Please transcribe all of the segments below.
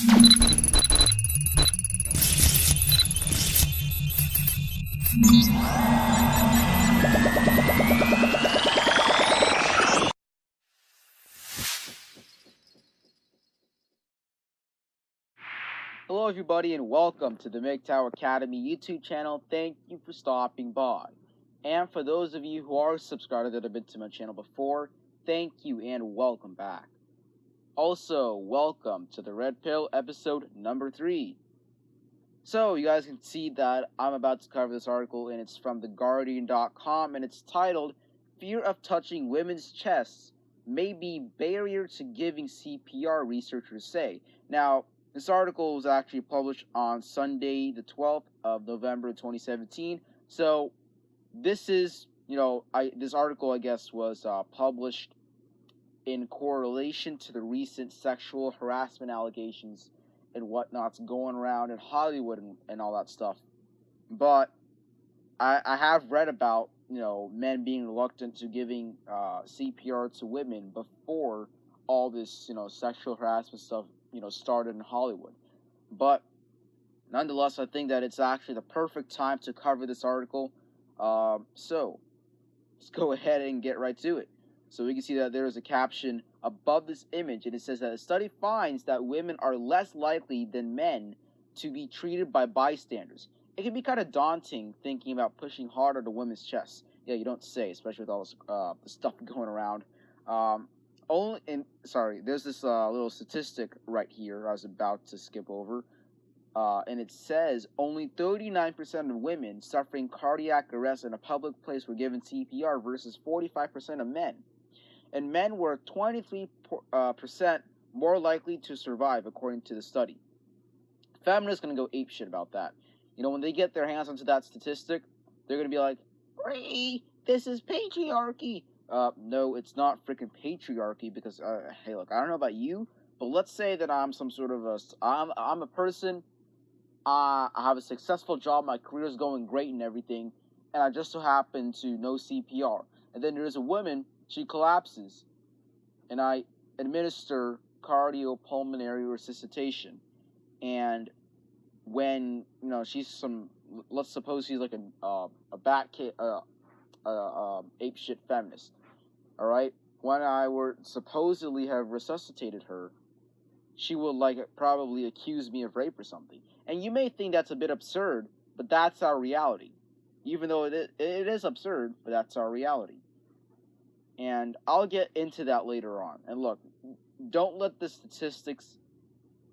Hello everybody and welcome to the MGTOW Academy YouTube channel. Thank you for stopping by. And for those of you who are subscribed that have been to my channel before, thank you and welcome back. Also, welcome to the Red Pill episode number 3. So, you guys can see that I'm about to cover this article and it's from theguardian.com and it's titled, Fear of Touching Women's Chests May Be Barrier to Giving CPR, Researchers Say. Now, this article was actually published on Sunday, the 12th of November 2017. So, this is, this article, I guess, was published in correlation to the recent sexual harassment allegations and whatnot's going around in Hollywood and all that stuff. But I have read about, men being reluctant to giving CPR to women before all this, sexual harassment stuff, started in Hollywood. But nonetheless, I think that it's actually the perfect time to cover this article. So let's go ahead and get right to it. So we can see that there is a caption above this image, and it says that a study finds that women are less likely than men to be treated by bystanders. It can be kind of daunting thinking about pushing hard on a woman's chest. Yeah, you don't say, especially with all this the stuff going around. There's this little statistic right here I was about to skip over, and it says only 39% of women suffering cardiac arrest in a public place were given CPR versus 45% of men. And men were 23% more likely to survive, according to the study. Feminists are going to go apeshit about that. When they get their hands onto that statistic, they're going to be like, this is patriarchy. No, it's not freaking patriarchy because, hey, look, I don't know about you, but let's say that I'm some sort of I'm a person, I have a successful job, my career is going great and everything, and I just so happen to know CPR. And then there's a woman, she collapses, and I administer Cardiopulmonary Resuscitation. And when, let's suppose she's like a apeshit feminist, all right? When I were supposedly have resuscitated her, she will probably accuse me of rape or something. And you may think that's a bit absurd, but that's our reality. Even though it is absurd, but that's our reality. And I'll get into that later on. And look, don't let the statistics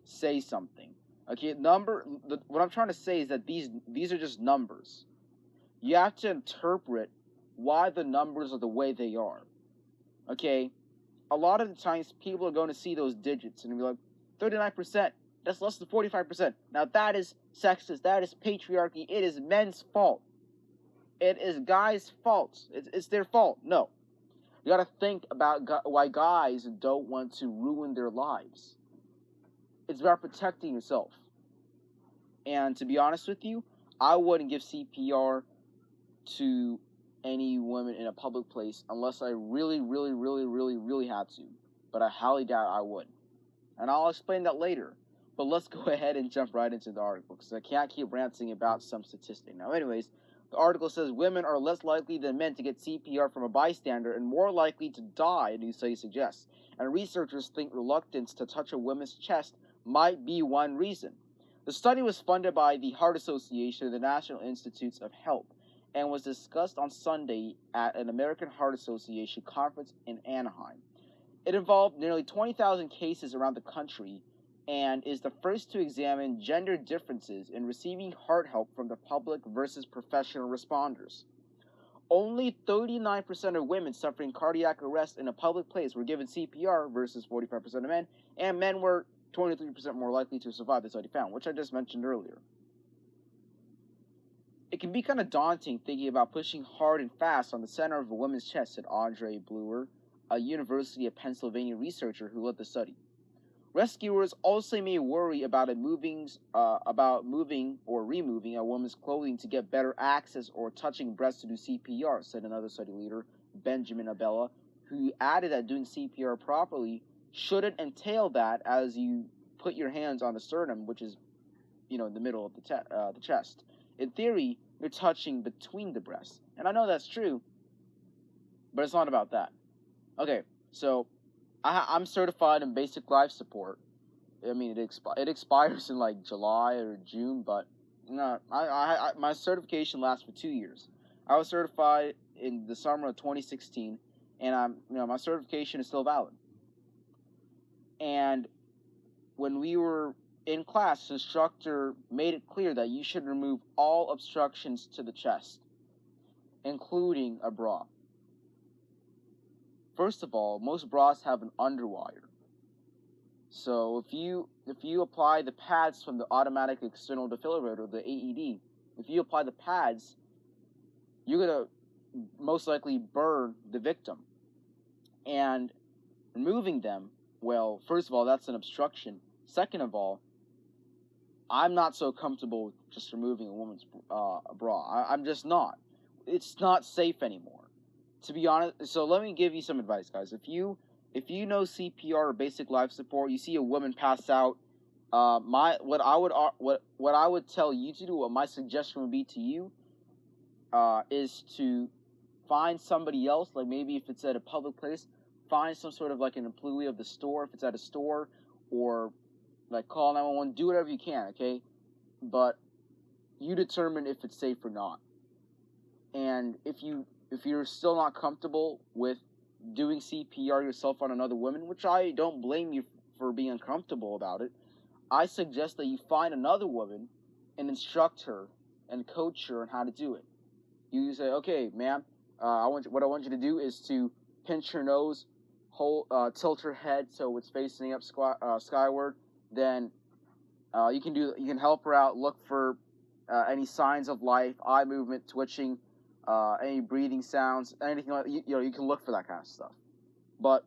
say something. Okay, what I'm trying to say is that these are just numbers. You have to interpret why the numbers are the way they are. Okay? A lot of the times people are going to see those digits and be like, 39%, that's less than 45%. Now that is sexist, that is patriarchy, it is men's fault. It is guys' fault. It's their fault. No. You gotta think about why guys don't want to ruin their lives. It's about protecting yourself. And to be honest with you, I wouldn't give CPR to any woman in a public place unless I really, really, really, really, really had to. But I highly doubt I would. And I'll explain that later. But let's go ahead and jump right into the article because I can't keep ranting about some statistic. Now, anyways, the article says women are less likely than men to get CPR from a bystander and more likely to die, a new study suggests. And researchers think reluctance to touch a woman's chest might be one reason. The study was funded by the Heart Association and the National Institutes of Health and was discussed on Sunday at an American Heart Association conference in Anaheim. It involved nearly 20,000 cases around the country and is the first to examine gender differences in receiving heart help from the public versus professional responders. Only 39% of women suffering cardiac arrest in a public place were given CPR versus 45% of men, and men were 23% more likely to survive, the study found, which I just mentioned earlier. It can be kind of daunting thinking about pushing hard and fast on the center of a woman's chest, said Andre Bluer, a University of Pennsylvania researcher who led the study. Rescuers also may worry about moving or removing a woman's clothing to get better access or touching breasts to do CPR, said another study leader, Benjamin Abella, who added that doing CPR properly shouldn't entail that, as you put your hands on the sternum, which is, in the middle of the chest. In theory, you're touching between the breasts. And I know that's true, but it's not about that. Okay, so I'm certified in basic life support. I mean, it expires in like July or June, but no, my certification lasts for 2 years. I was certified in the summer of 2016, and my certification is still valid. And when we were in class, the instructor made it clear that you should remove all obstructions to the chest, including a bra. First of all, most bras have an underwire. So if you apply the pads from the automatic external defibrillator, the AED, if you apply the pads, you're going to most likely burn the victim. And removing them, well, first of all, that's an obstruction. Second of all, I'm not so comfortable with just removing a woman's bra. I'm just not. It's not safe anymore, to be honest. So let me give you some advice, guys. If you know CPR or basic life support, you see a woman pass out, what I would tell you to do, what my suggestion would be to you, is to find somebody else. Like maybe if it's at a public place, find some sort of like an employee of the store if it's at a store, or like call 911. Do whatever you can, okay? But you determine if it's safe or not. And if you're still not comfortable with doing CPR yourself on another woman, which I don't blame you for being uncomfortable about it, I suggest that you find another woman and instruct her and coach her on how to do it. You say, okay, ma'am, what I want you to do is to pinch her nose, tilt her head so it's facing up skyward. Then you can help her out. Look for any signs of life, eye movement, twitching, any breathing sounds, anything like you can look for that kind of stuff. But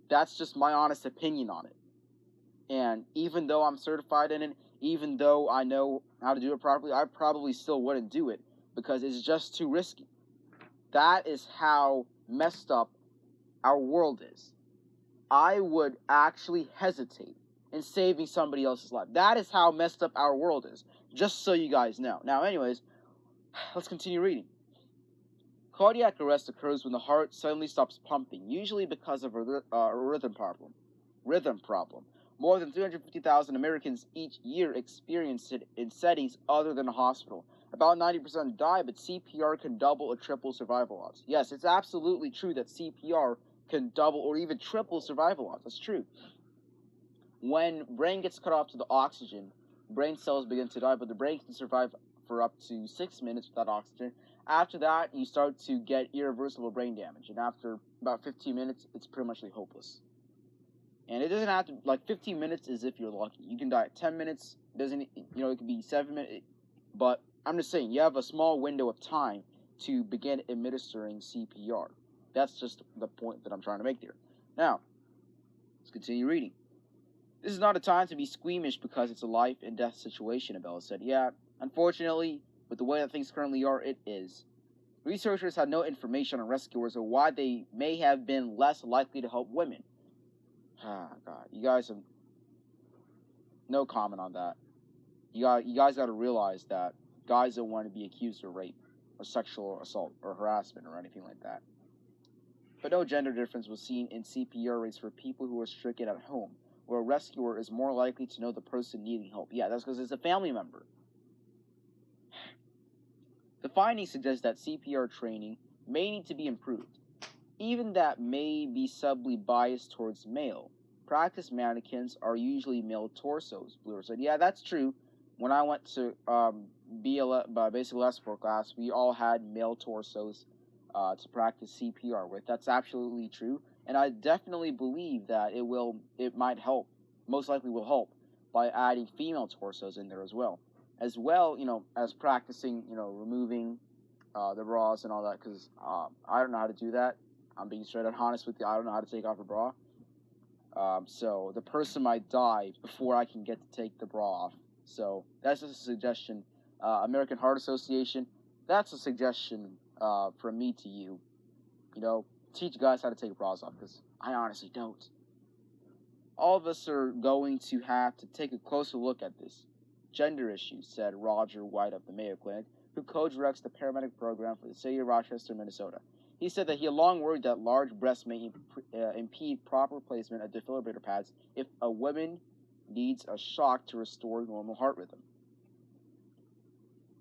that's just my honest opinion on it. And even though I'm certified in it, even though I know how to do it properly, I probably still wouldn't do it because it's just too risky. That is how messed up our world is. I would actually hesitate in saving somebody else's life. That is how messed up our world is, just so you guys know. Now, anyways, let's continue reading. Cardiac arrest occurs when the heart suddenly stops pumping, usually because of a rhythm problem. More than 350,000 Americans each year experience it in settings other than a hospital. About 90% die, but CPR can double or triple survival odds. Yes, it's absolutely true that CPR can double or even triple survival odds. That's true. When brain gets cut off to the oxygen, brain cells begin to die, but the brain can survive for up to 6 minutes without oxygen. After that, you start to get irreversible brain damage, and after about 15 minutes, it's pretty much hopeless. And it doesn't have to, 15 minutes is if you're lucky. You can die at 10 minutes, it could be 7 minutes, but I'm just saying, you have a small window of time to begin administering CPR. That's just the point that I'm trying to make there. Now, let's continue reading. This is not a time to be squeamish because it's a life and death situation, Abella said. Yeah, unfortunately, with the way that things currently are, it is. Researchers had no information on rescuers or why they may have been less likely to help women. Ah, God, you guys have no comment on that. You guys got to realize that guys don't want to be accused of rape or sexual assault or harassment or anything like that. But no gender difference was seen in CPR rates for people who were stricken at home, where a rescuer is more likely to know the person needing help. Yeah, that's because it's a family member. The findings suggest that CPR training may need to be improved. Even that may be subtly biased towards male. Practice mannequins are usually male torsos, Bloor said. Yeah, that's true. When I went to basic life support class, we all had male torsos to practice CPR with. That's absolutely true. And I definitely believe that it might help, most likely will help, by adding female torsos in there as well. As well, as practicing, removing the bras and all that, because I don't know how to do that. I'm being straight up honest with you. I don't know how to take off a bra. So the person might die before I can get to take the bra off. So that's just a suggestion. American Heart Association, that's a suggestion from me to you. Teach guys how to take bras off, because I honestly don't. All of us are going to have to take a closer look at this gender issue, said Roger White of the Mayo Clinic, who co-directs the paramedic program for the city of Rochester, Minnesota. He said that he had long worried that large breasts may impede proper placement of defibrillator pads if a woman needs a shock to restore normal heart rhythm.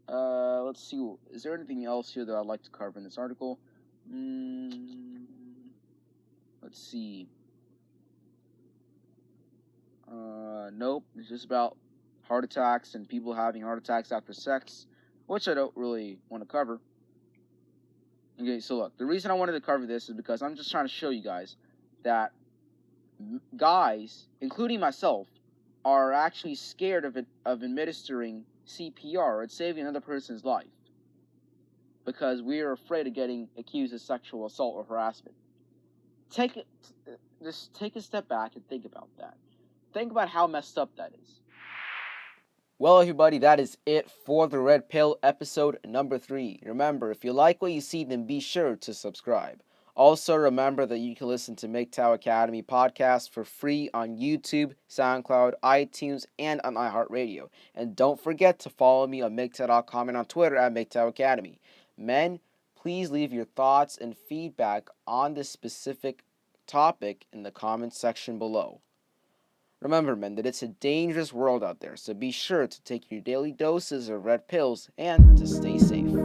Let's see. Is there anything else here that I'd like to cover in this article? Let's see. Nope. It's just about heart attacks and people having heart attacks after sex, which I don't really want to cover. Okay, so look, the reason I wanted to cover this is because I'm just trying to show you guys that guys, including myself, are actually scared of administering CPR or saving another person's life because we are afraid of getting accused of sexual assault or harassment. Just take a step back and think about that. Think about how messed up that is. Well, everybody, that is it for the Red Pill episode number 3. Remember, if you like what you see, then be sure to subscribe. Also, remember that you can listen to MGTOW Academy podcast for free on YouTube, SoundCloud, iTunes, and on iHeartRadio. And don't forget to follow me on MGTOW.com and on Twitter at MGTOW Academy. Men, please leave your thoughts and feedback on this specific topic in the comments section below. Remember, men, that it's a dangerous world out there, so be sure to take your daily doses of red pills and to stay safe.